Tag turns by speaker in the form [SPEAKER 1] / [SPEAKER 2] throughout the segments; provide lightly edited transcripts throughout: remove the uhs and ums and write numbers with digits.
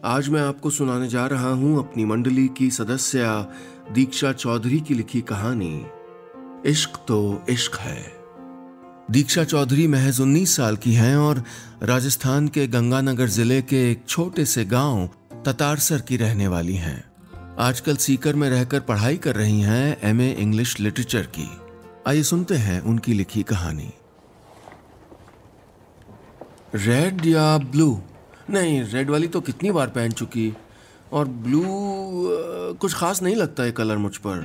[SPEAKER 1] आज मैं आपको सुनाने जा रहा हूं अपनी मंडली की सदस्य दीक्षा चौधरी की लिखी कहानी इश्क तो इश्क है। दीक्षा चौधरी महज 19 साल की हैं और राजस्थान के गंगानगर जिले के एक छोटे से गांव ततारसर की रहने वाली हैं। आजकल सीकर में रहकर पढ़ाई कर रही हैं एमए इंग्लिश लिटरेचर की। आइए सुनते हैं उनकी लिखी कहानी। रेड या ब्लू? नहीं, रेड वाली तो कितनी बार पहन चुकी, और ब्लू कुछ खास नहीं लगता ये कलर मुझ पर।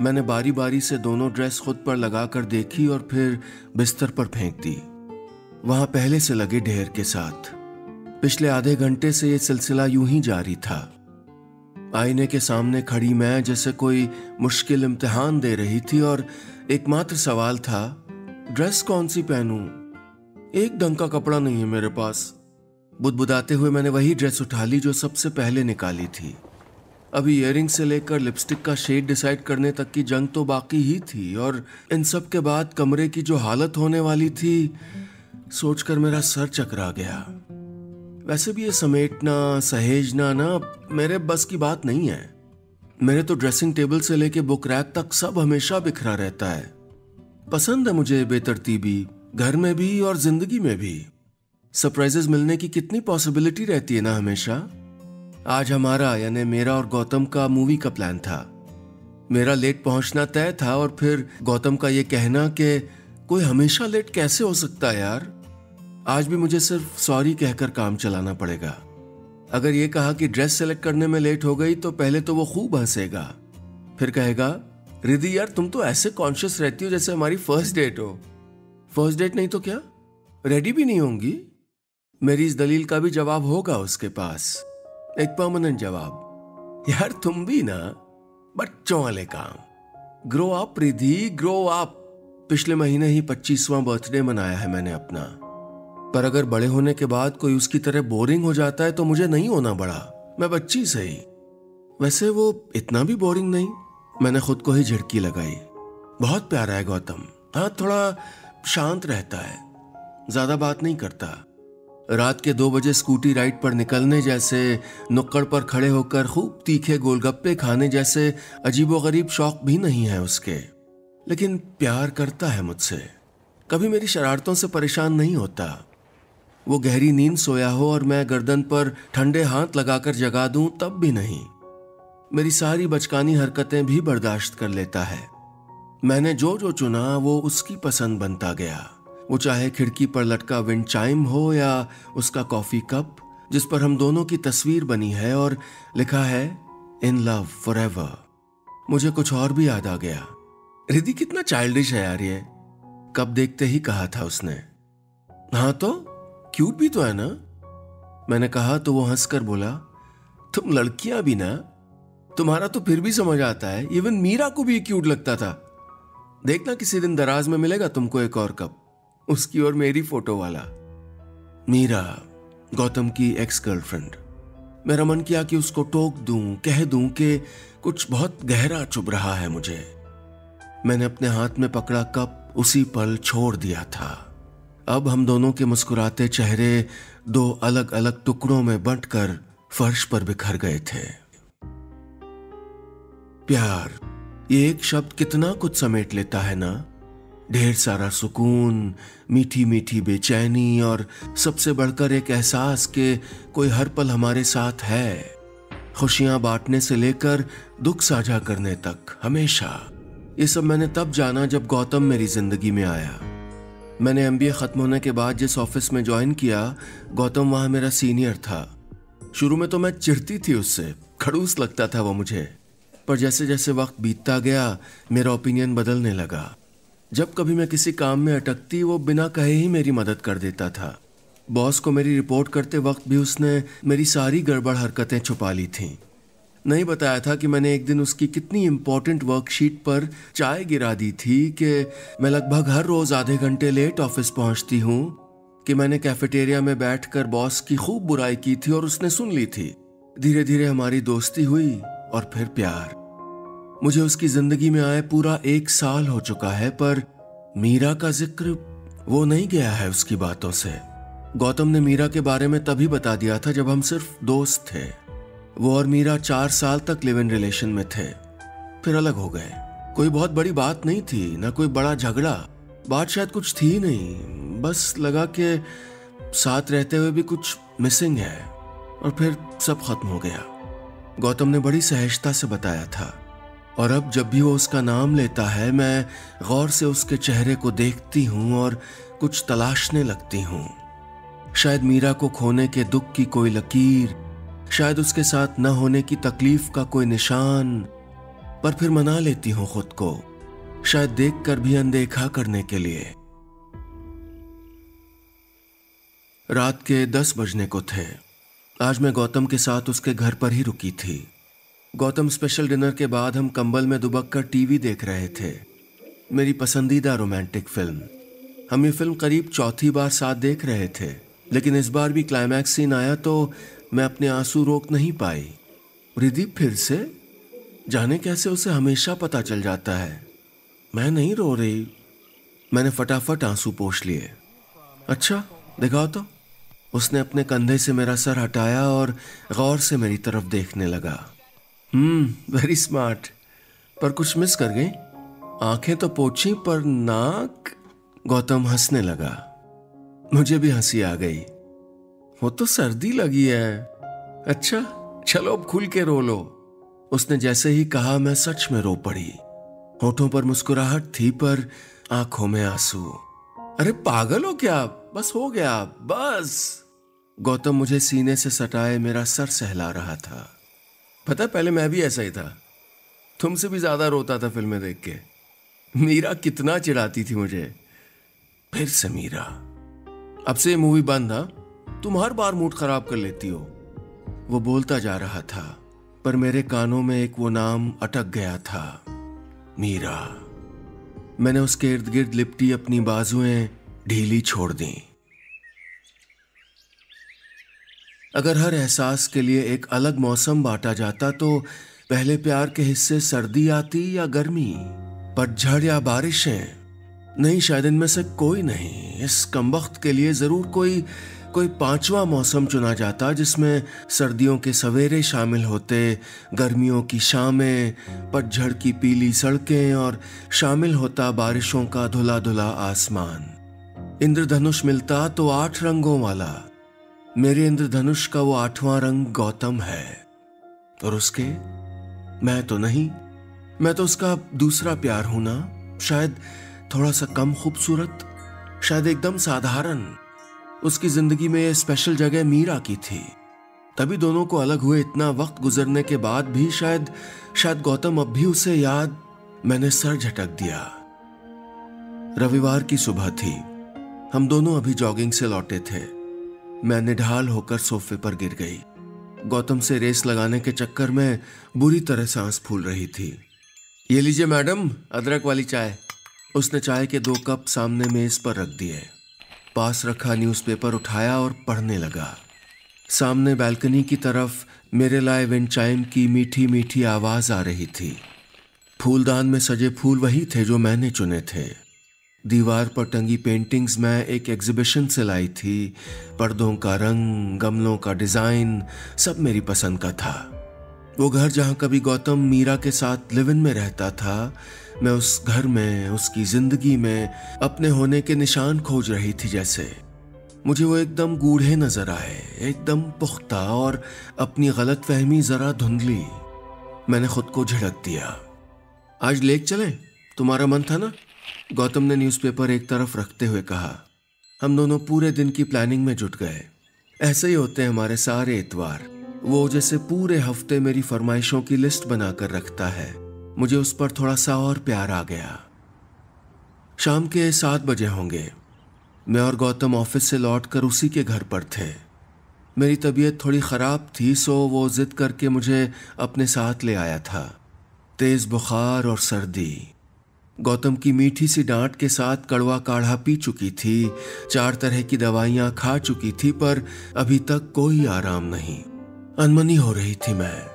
[SPEAKER 1] मैंने बारी बारी से दोनों ड्रेस खुद पर लगा कर देखी और फिर बिस्तर पर फेंक दी, वहां पहले से लगे ढेर के साथ। पिछले आधे घंटे से ये सिलसिला यूं ही जारी था। आईने के सामने खड़ी मैं जैसे कोई मुश्किल इम्तिहान दे रही थी और एकमात्र सवाल था, ड्रेस कौन सी पहनूं? एक ढंग का कपड़ा नहीं है मेरे पास। बुदबुदाते हुए मैंने वही ड्रेस उठा ली जो सबसे पहले निकाली थी। अभी इयररिंग से लेकर लिपस्टिक का शेड डिसाइड करने तक की जंग तो बाकी ही थी, और इन सब के बाद कमरे की जो हालत होने वाली थी सोचकर मेरा सर चकरा गया। वैसे भी ये समेटना सहेजना ना मेरे बस की बात नहीं है। मेरे तो ड्रेसिंग टेबल से लेके बुक रैक तक सब हमेशा बिखरा रहता है। पसंद है मुझे बेतरतीबी, घर में भी और जिंदगी में भी। सरप्राइजेस मिलने की कितनी पॉसिबिलिटी रहती है ना हमेशा। आज हमारा यानी मेरा और गौतम का मूवी का प्लान था। मेरा लेट पहुंचना तय था और फिर गौतम का ये कहना कि कोई हमेशा लेट कैसे हो सकता है यार। आज भी मुझे सिर्फ सॉरी कहकर काम चलाना पड़ेगा। अगर ये कहा कि ड्रेस सेलेक्ट करने में लेट हो गई तो पहले तो वो खूब हंसेगा, फिर कहेगा, रिद्धि यार तुम तो ऐसे कॉन्शियस रहती हो जैसे हमारी फर्स्ट डेट हो। फर्स्ट डेट नहीं तो क्या, रेडी भी नहीं होंगी? मेरी इस दलील का भी जवाब होगा उसके पास, एक परमानेंट जवाब। यार तुम भी ना बच्चों वाले काम। Grow up Riddhi, grow up. पिछले महीने ही 25वां बर्थडे मनाया है मैंने अपना, पर अगर बड़े होने के बाद कोई उसकी तरह बोरिंग हो जाता है तो मुझे नहीं होना बड़ा, मैं बच्ची सही। वैसे वो इतना भी बोरिंग नहीं। मैंने खुद को ही झिड़की लगाई। बहुत प्यारा है गौतम। हाँ, थोड़ा शांत रहता है, ज्यादा बात नहीं करता। रात के 2 बजे स्कूटी राइड पर निकलने जैसे, नुक्कड़ पर खड़े होकर खूब तीखे गोलगप्पे खाने जैसे अजीबोगरीब शौक भी नहीं है उसके। लेकिन प्यार करता है मुझसे, कभी मेरी शरारतों से परेशान नहीं होता। वो गहरी नींद सोया हो और मैं गर्दन पर ठंडे हाथ लगाकर जगा दूं तब भी नहीं। मेरी सारी बचकानी हरकतें भी बर्दाश्त कर लेता है। मैंने जो जो चुना वो उसकी पसंद बनता गया। वो चाहे खिड़की पर लटका विंड चाइम हो या उसका कॉफी कप जिस पर हम दोनों की तस्वीर बनी है और लिखा है इन लव फॉरएवर। मुझे कुछ और भी याद आ गया। रिद्धि कितना चाइल्डिश है यार ये, कब देखते ही कहा था उसने। हाँ तो क्यूट भी तो है ना, मैंने कहा तो वो हंसकर बोला, तुम लड़कियां भी ना, तुम्हारा तो फिर भी समझ आता है। इवन मीरा को भी क्यूट लगता था। देखना किसी दिन दराज में मिलेगा तुमको एक और कप, उसकी और मेरी फोटो वाला। मीरा, गौतम की एक्स गर्लफ्रेंड। मेरा मन किया कि उसको टोक दूं, कह दूं कि कुछ बहुत गहरा चुभ रहा है मुझे। मैंने अपने हाथ में पकड़ा कप उसी पल छोड़ दिया था। अब हम दोनों के मुस्कुराते चेहरे 2 अलग अलग टुकड़ों में बंटकर फर्श पर बिखर गए थे। प्यार, ये एक शब्द कितना कुछ समेट लेता है ना। ढेर सारा सुकून, मीठी मीठी बेचैनी और सबसे बढ़कर एक एहसास कि कोई हर पल हमारे साथ है। खुशियां बांटने से लेकर दुख साझा करने तक, हमेशा। ये सब मैंने तब जाना जब गौतम मेरी जिंदगी में आया। मैंने एमबीए खत्म होने के बाद जिस ऑफिस में ज्वाइन किया, गौतम वहां मेरा सीनियर था। शुरू में तो मैं चिढ़ती थी उससे, खड़ूस लगता था वो मुझे, पर जैसे जैसे वक्त बीतता गया मेरा ओपिनियन बदलने लगा। जब कभी मैं किसी काम में अटकती वो बिना कहे ही मेरी मदद कर देता था। बॉस को मेरी रिपोर्ट करते वक्त भी उसने मेरी सारी गड़बड़ हरकतें छुपा ली थीं। नहीं बताया था कि मैंने एक दिन उसकी कितनी इंपॉर्टेंट वर्कशीट पर चाय गिरा दी थी कि मैं लगभग हर रोज आधे घंटे लेट ऑफिस पहुंचती हूँ, कि मैंने कैफेटेरिया में बैठकर बॉस की खूब बुराई की थी और उसने सुन ली थी। धीरे धीरे हमारी दोस्ती हुई और फिर प्यार। मुझे उसकी जिंदगी में आए पूरा 1 साल हो चुका है, पर मीरा का जिक्र वो नहीं गया है उसकी बातों से। गौतम ने मीरा के बारे में तभी बता दिया था जब हम सिर्फ दोस्त थे। वो और मीरा 4 साल तक लिव इन रिलेशन में थे, फिर अलग हो गए। कोई बहुत बड़ी बात नहीं थी, ना कोई बड़ा झगड़ा, बात शायद कुछ थी नहीं, बस लगा कि साथ रहते हुए भी कुछ मिसिंग है, और फिर सब खत्म हो गया। गौतम ने बड़ी सहजता से बताया था, और अब जब भी वो उसका नाम लेता है मैं गौर से उसके चेहरे को देखती हूँ और कुछ तलाशने लगती हूँ। शायद मीरा को खोने के दुख की कोई लकीर, शायद उसके साथ न होने की तकलीफ का कोई निशान, पर फिर मना लेती हूँ खुद को, शायद देखकर भी अनदेखा करने के लिए। रात के 10 बजने को थे। आज मैं गौतम के साथ उसके घर पर ही रुकी थी। गौतम स्पेशल डिनर के बाद हम कंबल में दुबक कर टीवी देख रहे थे, मेरी पसंदीदा रोमांटिक फिल्म। हम ये फिल्म करीब चौथी बार साथ देख रहे थे, लेकिन इस बार भी क्लाइमैक्स सीन आया तो मैं अपने आंसू रोक नहीं पाई। रिद्धि फिर से, जाने कैसे उसे हमेशा पता चल जाता है। मैं नहीं रो रही। मैंने फटाफट आंसू पोंछ लिए। अच्छा दिखाओ तो। उसने अपने कंधे से मेरा सर हटाया और गौर से मेरी तरफ देखने लगा। वेरी स्मार्ट, पर कुछ मिस कर गई। आंखें तो पोंछी पर नाक। गौतम हंसने लगा। मुझे भी हंसी आ गई। वो तो सर्दी लगी है। अच्छा चलो अब खुल के रो लो। उसने जैसे ही कहा मैं सच में रो पड़ी। होठों पर मुस्कुराहट थी पर आंखों में आंसू। अरे पागल हो क्या, बस हो गया बस। गौतम मुझे सीने से सटाए मेरा सर सहला रहा था। पता पहले मैं भी ऐसा ही था, तुमसे भी ज्यादा रोता था फिल्में देख के। मीरा कितना चिढ़ाती थी मुझे। फिर से मीरा। अब से ये मूवी बंद, हाँ? तुम हर बार मूड खराब कर लेती हो। वो बोलता जा रहा था, पर मेरे कानों में एक वो नाम अटक गया था, मीरा। मैंने उसके इर्द गिर्द लिपटी अपनी बाजुएं ढीली छोड़ दी। अगर हर एहसास के लिए एक अलग मौसम बांटा जाता तो पहले प्यार के हिस्से सर्दी आती या गर्मी, पतझड़ या बारिशें? नहीं, शायद इनमें से कोई नहीं। इस कमबख्त के लिए जरूर कोई 5वां मौसम चुना जाता, जिसमें सर्दियों के सवेरे शामिल होते, गर्मियों की शामें, पतझड़ की पीली सड़कें और शामिल होता बारिशों का धुला धुला आसमान। इंद्रधनुष मिलता तो 8 रंगों वाला। मेरे इंद्रधनुष का वो 8वां रंग गौतम है, और उसके मैं तो नहीं। मैं तो उसका दूसरा प्यार हूं ना, शायद थोड़ा सा कम खूबसूरत, शायद एकदम साधारण। उसकी जिंदगी में ये स्पेशल जगह मीरा की थी। तभी दोनों को अलग हुए इतना वक्त गुजरने के बाद भी शायद गौतम अब भी उसे याद। मैंने सर झटक दिया। रविवार की सुबह थी। हम दोनों अभी जॉगिंग से लौटे थे। मैं निढाल होकर सोफे पर गिर गई। गौतम से रेस लगाने के चक्कर में बुरी तरह सांस फूल रही थी। ये लीजिए मैडम, अदरक वाली चाय। उसने चाय के 2 कप सामने मेज पर रख दिए। पास रखा न्यूज़पेपर उठाया और पढ़ने लगा। सामने बालकनी की तरफ मेरे लाए विंड चाइम की मीठी मीठी आवाज आ रही थी। फूलदान में सजे फूल वही थे जो मैंने चुने थे। दीवार पर टंगी पेंटिंग्स मैं एक एग्जीबिशन से लाई थी। पर्दों का रंग, गमलों का डिजाइन, सब मेरी पसंद का था। वो घर जहां कभी गौतम मीरा के साथ लिव इन में रहता था, मैं उस घर में, उसकी जिंदगी में अपने होने के निशान खोज रही थी। जैसे मुझे वो एकदम गूढ़े नजर आए, एकदम पुख्ता, और अपनी गलतफहमी जरा धुंधली। मैंने खुद को झिड़क दिया। आज लेक चलें, तुम्हारा मन था ना? गौतम ने न्यूज़पेपर एक तरफ रखते हुए कहा। हम दोनों पूरे दिन की प्लानिंग में जुट गए। ऐसे ही होते हैं हमारे सारे इतवार। वो जैसे पूरे हफ्ते मेरी फरमाइशों की लिस्ट बनाकर रखता है। मुझे उस पर थोड़ा सा और प्यार आ गया। शाम के 7 बजे होंगे। मैं और गौतम ऑफिस से लौटकर उसी के घर पर थे। मेरी तबीयत थोड़ी ख़राब थी, सो वो जिद करके मुझे अपने साथ ले आया था। तेज़ बुखार और सर्दी। गौतम की मीठी सी डांट के साथ कड़वा काढ़ा पी चुकी थी, 4 तरह की दवाइयां खा चुकी थी, पर अभी तक कोई आराम नहीं। अनमनी हो रही थी मैं।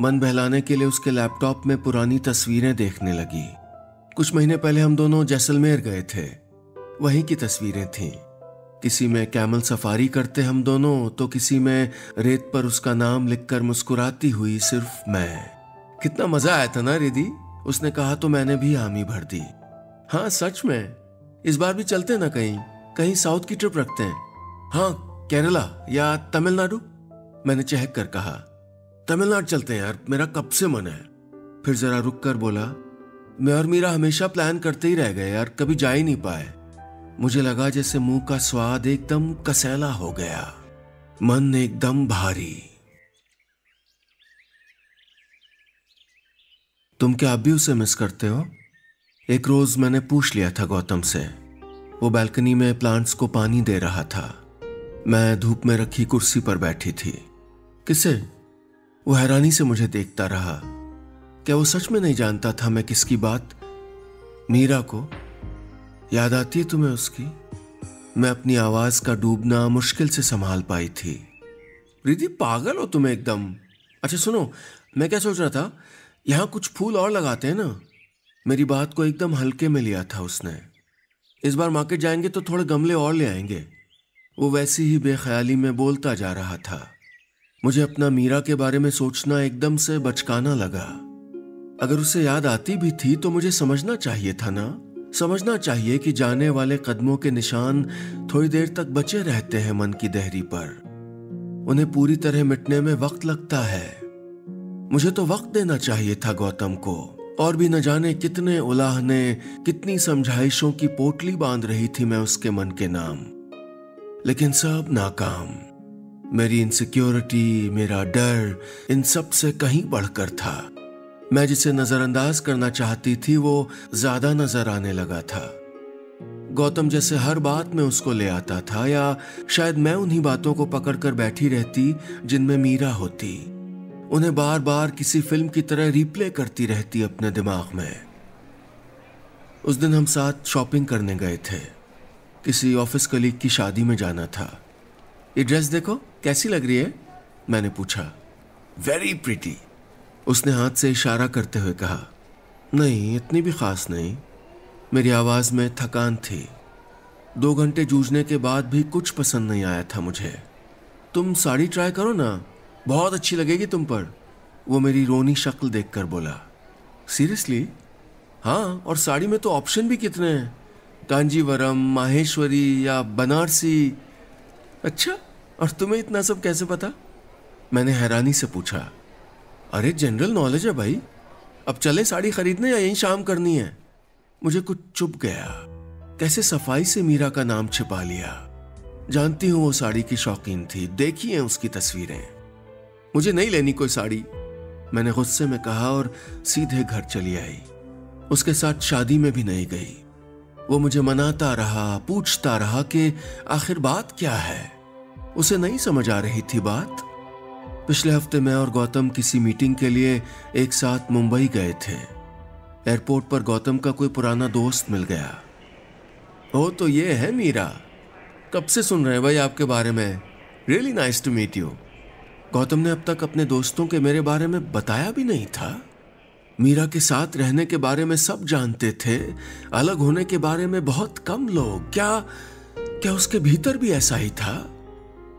[SPEAKER 1] मन बहलाने के लिए उसके लैपटॉप में पुरानी तस्वीरें देखने लगी। कुछ महीने पहले हम दोनों जैसलमेर गए थे, वहीं की तस्वीरें थीं। किसी में कैमल सफारी करते हम दोनों, तो किसी में रेत पर उसका नाम लिखकर मुस्कुराती हुई सिर्फ मैं। कितना मजा आया था ना रिद्धि। उसने कहा तो मैंने भी हामी भर दी। हाँ सच में, इस बार भी चलते हैं ना कहीं, कहीं साउथ की ट्रिप रखते हैं। हाँ, केरला या तमिलनाडु। मैंने चहक कर कहा, तमिलनाडु चलते हैं यार, मेरा कब से मन है। फिर जरा रुक कर बोला, मैं और मीरा हमेशा प्लान करते ही रह गए यार, कभी जा ही नहीं पाए। मुझे लगा जैसे मुंह का स्वाद एकदम कसैला हो गया, मन एकदम भारी। तुम क्या अब भी उसे मिस करते हो? एक रोज मैंने पूछ लिया था गौतम से। वो बालकनी में प्लांट्स को पानी दे रहा था। मैं धूप में रखी कुर्सी पर बैठी थी। किसे? वो हैरानी से मुझे देखता रहा। क्या वो सच में नहीं जानता था मैं किसकी बात? मीरा को याद आती है तुम्हें उसकी? मैं अपनी आवाज का डूबना मुश्किल से संभाल पाई थी। रिद्धि पागल हो तुम एकदम। अच्छा सुनो, मैं क्या सोच रहा था, यहां कुछ फूल और लगाते हैं ना। मेरी बात को एकदम हल्के में लिया था उसने। इस बार मार्केट जाएंगे तो थोड़े गमले और ले आएंगे। वो वैसी ही बेख्याली में बोलता जा रहा था। मुझे अपना मीरा के बारे में सोचना एकदम से बचकाना लगा। अगर उसे याद आती भी थी तो मुझे समझना चाहिए था ना। समझना चाहिए कि जाने वाले कदमों के निशान थोड़ी देर तक बचे रहते हैं मन की देहरी पर। उन्हें पूरी तरह मिटने में वक्त लगता है। मुझे तो वक्त देना चाहिए था गौतम को। और भी न जाने कितने उलाहने, कितनी समझाइशों की पोटली बांध रही थी मैं उसके मन के नाम। लेकिन सब नाकाम। मेरी इनसिक्योरिटी, मेरा डर, इन सब से कहीं बढ़कर था। मैं जिसे नजरअंदाज करना चाहती थी वो ज्यादा नजर आने लगा था। गौतम जैसे हर बात में उसको ले आता था, या शायद मैं उन्हीं बातों को पकड़कर बैठी रहती जिनमें मीरा होती। उन्हें बार बार किसी फिल्म की तरह रिप्ले करती रहती अपने दिमाग में। उस दिन हम साथ शॉपिंग करने गए थे। किसी ऑफिस कलीग की शादी में जाना था। ये ड्रेस देखो कैसी लग रही है, मैंने पूछा। वेरी प्रिटी, उसने हाथ से इशारा करते हुए कहा। नहीं, इतनी भी खास नहीं। मेरी आवाज में थकान थी। 2 घंटे जूझने के बाद भी कुछ पसंद नहीं आया था मुझे। तुम साड़ी ट्राई करो ना, बहुत अच्छी लगेगी तुम पर, वो मेरी रोनी शक्ल देखकर बोला। सीरियसली? हाँ, और साड़ी में तो ऑप्शन भी कितने हैं, कांजीवरम, माहेश्वरी या बनारसी। अच्छा, और तुम्हें इतना सब कैसे पता? मैंने हैरानी से पूछा। अरे जनरल नॉलेज है भाई। अब चले साड़ी खरीदने या यहीं शाम करनी है? मुझे कुछ चुप गया। कैसे सफाई से मीरा का नाम छिपा लिया। जानती हूं वो साड़ी की शौकीन थी, देखी है उसकी तस्वीरें। मुझे नहीं लेनी कोई साड़ी, मैंने गुस्से में कहा और सीधे घर चली आई। उसके साथ शादी में भी नहीं गई। वो मुझे मनाता रहा, पूछता रहा कि आखिर बात क्या है। उसे नहीं समझ आ रही थी बात। पिछले हफ्ते मैं और गौतम किसी मीटिंग के लिए एक साथ मुंबई गए थे। एयरपोर्ट पर गौतम का कोई पुराना दोस्त मिल गया। ओ, तो ये है मीरा। कब से सुन रहे हैं भाई आपके बारे में। Really nice to meet you. Gautam ने अब तक अपने दोस्तों के मेरे बारे में बताया भी नहीं था। मीरा के साथ रहने के बारे में सब जानते थे, अलग होने के बारे में बहुत कम लोग। क्या उसके भीतर भी ऐसा ही था?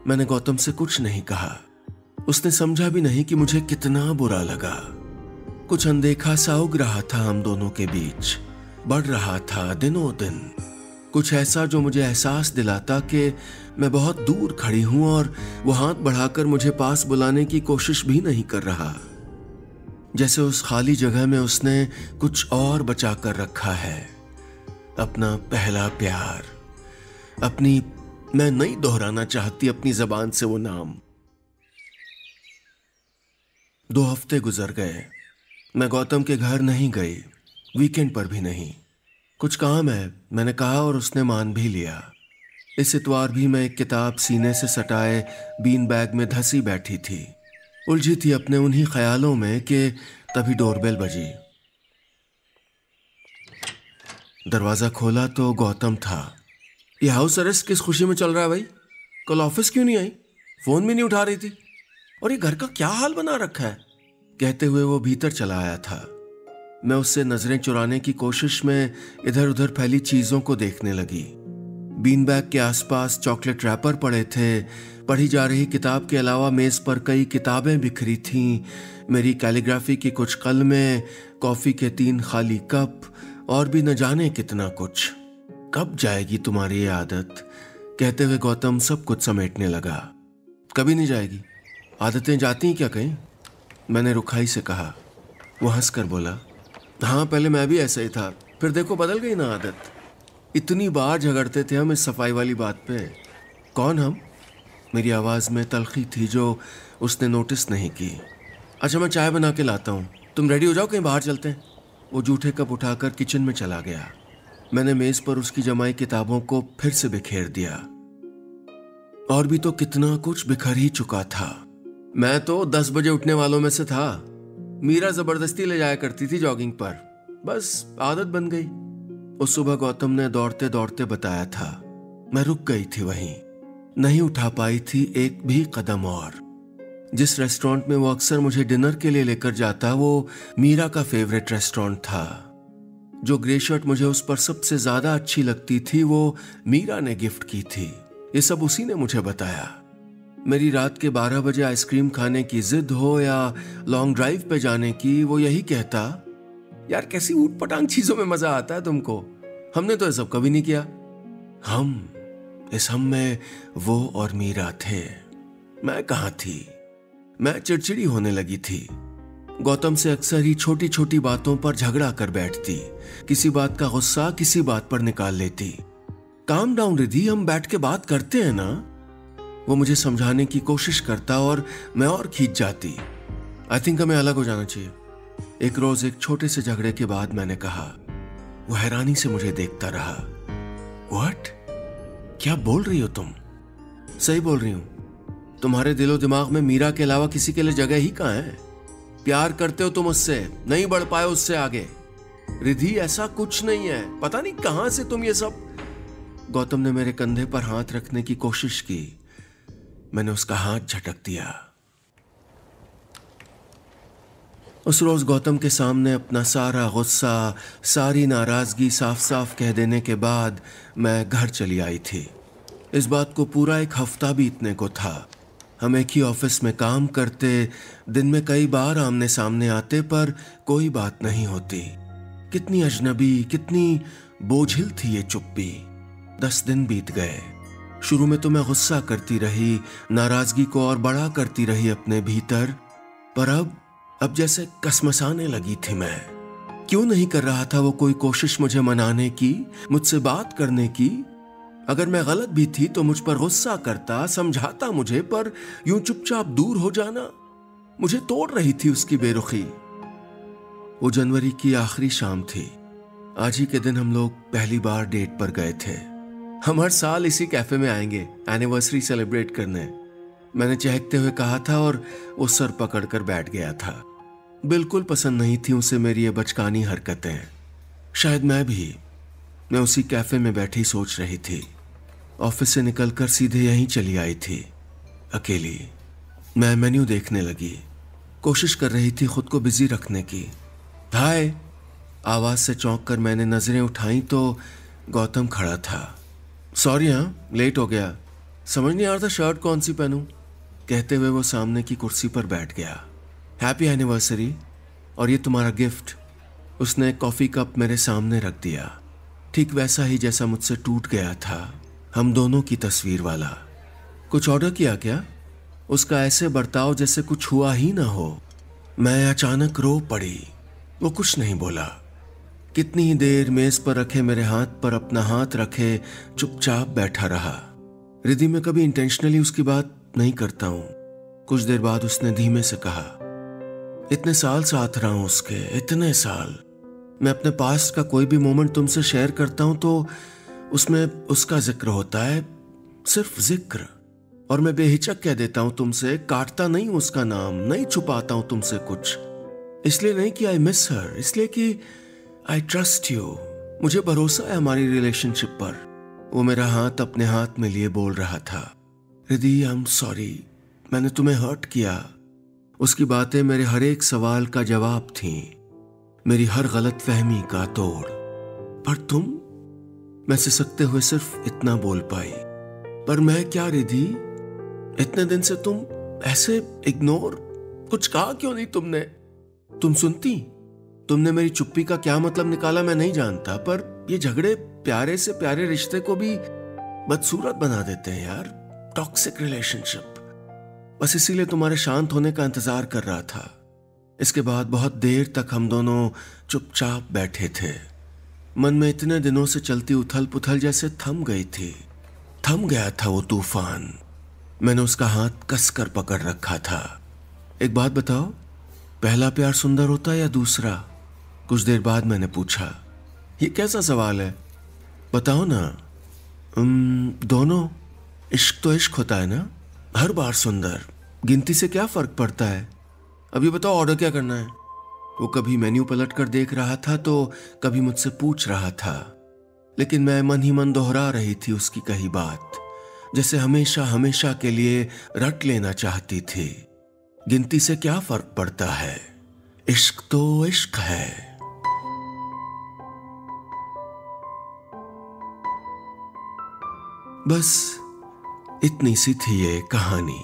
[SPEAKER 1] मैंने गौतम से कुछ नहीं कहा। उसने समझा भी नहीं कि मुझे कितना बुरा लगा। कुछ अनदेखा सा उग रहा था हम दोनों के बीच, बढ़ रहा था दिनों दिन। कुछ ऐसा जो मुझे एहसास दिलाता कि मैं बहुत दूर खड़ी हूं और वो हाथ बढ़ाकर मुझे पास बुलाने की कोशिश भी नहीं कर रहा। जैसे उस खाली जगह में उसने कुछ और बचा कर रखा है। अपना पहला प्यार, अपनी, मैं नहीं दोहराना चाहती अपनी जबान से वो नाम। 2 हफ्ते गुजर गए। मैं गौतम के घर नहीं गई, वीकेंड पर भी नहीं। कुछ काम है, मैंने कहा और उसने मान भी लिया। इस इतवार भी मैं एक किताब सीने से सटाए बीन बैग में धसी बैठी थी, उलझी थी अपने उन्हीं ख्यालों में कि तभी डोरबेल बजी। दरवाजा खोला तो गौतम था। ये हाउस अरेस्ट किस खुशी में चल रहा है भाई? कल ऑफिस क्यों नहीं आई? फोन भी नहीं उठा रही थी। और ये घर का क्या हाल बना रखा है? कहते हुए वो भीतर चला आया था। मैं उससे नजरें चुराने की कोशिश में इधर उधर फैली चीजों को देखने लगी। बीन बैग के आसपास चॉकलेट रैपर पड़े थे। पढ़ी जा रही किताब के अलावा मेज पर कई किताबें बिखरी थीं, मेरी कैलीग्राफी की कुछ कलमें, कॉफी के 3 खाली कप और भी न जाने कितना कुछ। कब जाएगी तुम्हारी ये आदत? कहते हुए गौतम सब कुछ समेटने लगा। कभी नहीं जाएगी, आदतें जाती क्या कहीं? मैंने रुखाई से कहा। वो हंसकर बोला, हाँ पहले मैं भी ऐसा ही था, फिर देखो बदल गई ना आदत। इतनी बार झगड़ते थे हम इस सफाई वाली बात पे। कौन हम? मेरी आवाज़ में तलखी थी जो उसने नोटिस नहीं की। अच्छा मैं चाय बना के लाता हूँ, तुम रेडी हो जाओ, कहीं बाहर चलते हैं। वो जूठे कप उठाकर किचन में चला गया। मैंने मेज पर उसकी जमाई किताबों को फिर से बिखेर दिया। और भी तो कितना कुछ बिखर ही चुका था। मैं तो 10 बजे उठने वालों में से था। मीरा जबरदस्ती ले जाया करती थी जॉगिंग पर, बस आदत बन गई। उस सुबह गौतम ने दौड़ते दौड़ते बताया था। मैं रुक गई थी वहीं, नहीं उठा पाई थी एक भी कदम और। जिस रेस्टोरेंट में वो अक्सर मुझे डिनर के लिए लेकर जाता वो मीरा का फेवरेट रेस्टोरेंट था। जो ग्रे शर्ट मुझे उस पर सबसे ज्यादा अच्छी लगती थी वो मीरा ने गिफ्ट की थी। ये सब उसी ने मुझे बताया। मेरी रात के 12 बजे आइसक्रीम खाने की जिद हो या लॉन्ग ड्राइव पे जाने की, वो यही कहता, यार कैसी ऊट पटांग चीजों में मजा आता है तुमको, हमने तो ये सब कभी नहीं किया। इस हम में वो और मीरा थे। मैं कहाँ थी? मैं चिड़चिड़ी होने लगी थी। गौतम से अक्सर ही छोटी छोटी बातों पर झगड़ा कर बैठती, किसी बात का गुस्सा किसी बात पर निकाल लेती। काम डाउन रिद्धि, हम बैठ के बात करते हैं ना। वो मुझे समझाने की कोशिश करता और मैं और खींच जाती। आई थिंक हमें अलग हो जाना चाहिए। एक रोज एक छोटे से झगड़े के बाद मैंने कहा। वो हैरानी से मुझे देखता रहा। व्हाट? क्या बोल रही हो तुम? सही बोल रही हूं। तुम्हारे दिलो दिमाग में मीरा के अलावा किसी के लिए जगह ही कहां है? प्यार करते हो तुम उससे, नहीं बढ़ पाए उससे आगे। रिद्धि ऐसा कुछ नहीं है, पता नहीं कहां से तुम ये सब। गौतम ने मेरे कंधे पर हाथ रखने की कोशिश की। मैंने उसका हाथ झटक दिया। उस रोज गौतम के सामने अपना सारा गुस्सा, सारी नाराजगी साफ साफ कह देने के बाद मैं घर चली आई थी। इस बात को पूरा 1 हफ्ता बीतने को था। हम एक ही ऑफिस में काम करते, दिन में कई बार आमने सामने आते, पर कोई बात नहीं होती। कितनी अजनबी, कितनी बोझिल थी ये चुप्पी। 10 दिन बीत गए। शुरू में तो मैं गुस्सा करती रही, नाराजगी को और बड़ा करती रही अपने भीतर, पर अब जैसे कसमसाने लगी थी मैं। क्यों नहीं कर रहा था वो कोई कोशिश मुझे मनाने की, मुझसे बात करने की? अगर मैं गलत भी थी तो मुझ पर गुस्सा करता, समझाता मुझे, पर यूं चुपचाप दूर हो जाना मुझे तोड़ रही थी उसकी बेरुखी। वो जनवरी की आखिरी शाम थी। आज ही के दिन हम लोग पहली बार डेट पर गए थे। हम हर साल इसी कैफे में आएंगे एनिवर्सरी सेलिब्रेट करने, मैंने चहकते हुए कहा था और वो सर पकड़कर बैठ गया था। बिल्कुल पसंद नहीं थी उसे मेरी ये बचकानी हरकतें। शायद मैं उसी कैफे में बैठी सोच रही थी। ऑफिस से निकलकर सीधे यहीं चली आई थी, अकेली। मैं मेन्यू देखने लगी, कोशिश कर रही थी खुद को बिजी रखने की। हाय! आवाज से चौंक कर मैंने नजरें उठाई तो गौतम खड़ा था। सॉरी, हाँ लेट हो गया, समझ नहीं आ रहा था शर्ट कौन सी पहनूं। कहते हुए वो सामने की कुर्सी पर बैठ गया। हैप्पी एनिवर्सरी, और ये तुम्हारा गिफ्ट। उसने कॉफी कप मेरे सामने रख दिया, ठीक वैसा ही जैसा मुझसे टूट गया था, हम दोनों की तस्वीर वाला। कुछ ऑर्डर किया क्या? उसका ऐसे बर्ताव जैसे कुछ हुआ ही ना हो। मैं अचानक रो पड़ी। वो कुछ नहीं बोला। कितनी ही देर मेज पर रखे मेरे हाथ पर अपना हाथ रखे चुपचाप बैठा रहा। रिद्धि, मैं कभी इंटेंशनली उसकी बात नहीं करता हूं। कुछ देर बाद उसने धीमे से कहा, इतने साल साथ रहा हूं उसके, इतने साल। मैं अपने पास्ट का कोई भी मोमेंट तुमसे शेयर करता हूं तो उसमें उसका जिक्र होता है, सिर्फ जिक्र। और मैं बेहिचक कह देता हूं तुमसे, काटता नहीं हूं उसका नाम, नहीं छुपाता हूं तुमसे कुछ। इसलिए नहीं कि आई मिस हर, इसलिए कि आई ट्रस्ट यू। मुझे भरोसा है हमारी रिलेशनशिप पर। वो मेरा हाथ अपने हाथ में लिए बोल रहा था, रिद्धि आई एम सॉरी, मैंने तुम्हें हर्ट किया। उसकी बातें मेरे हर एक सवाल का जवाब थीं, मेरी हर गलत फहमी का तोड़। पर तुम, मैं सिसकते हुए सिर्फ इतना बोल पाई, पर मैं क्या रिधि, इतने दिन से तुम ऐसे इग्नोर, कुछ कहा क्यों नहीं तुमने? तुम सुनती? तुमने मेरी चुप्पी का क्या मतलब निकाला मैं नहीं जानता, पर ये झगड़े प्यारे से प्यारे रिश्ते को भी बदसूरत बना देते हैं यार। Toxic relationship. बस इसीलिए तुम्हारे शांत होने का इंतजार कर रहा था। इसके बाद बहुत देर तक हम दोनों चुपचाप बैठे थे। मन में इतने दिनों से चलती उथल पुथल जैसे थम गई थी। थम गया था वो तूफान। मैंने उसका हाथ कसकर पकड़ रखा था। एक बात बताओ, पहला प्यार सुंदर होता है या दूसरा? कुछ देर बाद मैंने पूछा। ये कैसा सवाल है, बताओ ना। दोनों। इश्क तो इश्क होता है ना, हर बार सुंदर। गिनती से क्या फर्क पड़ता है? अभी बताओ ऑर्डर क्या करना है? वो कभी मेन्यू पलट कर देख रहा था तो कभी मुझसे पूछ रहा था, लेकिन मैं मन ही मन दोहरा रही थी उसकी कही बात, जैसे हमेशा हमेशा के लिए रट लेना चाहती थी। गिनती से क्या फर्क पड़ता है, इश्क तो इश्क है। बस इतनी सी थी ये कहानी।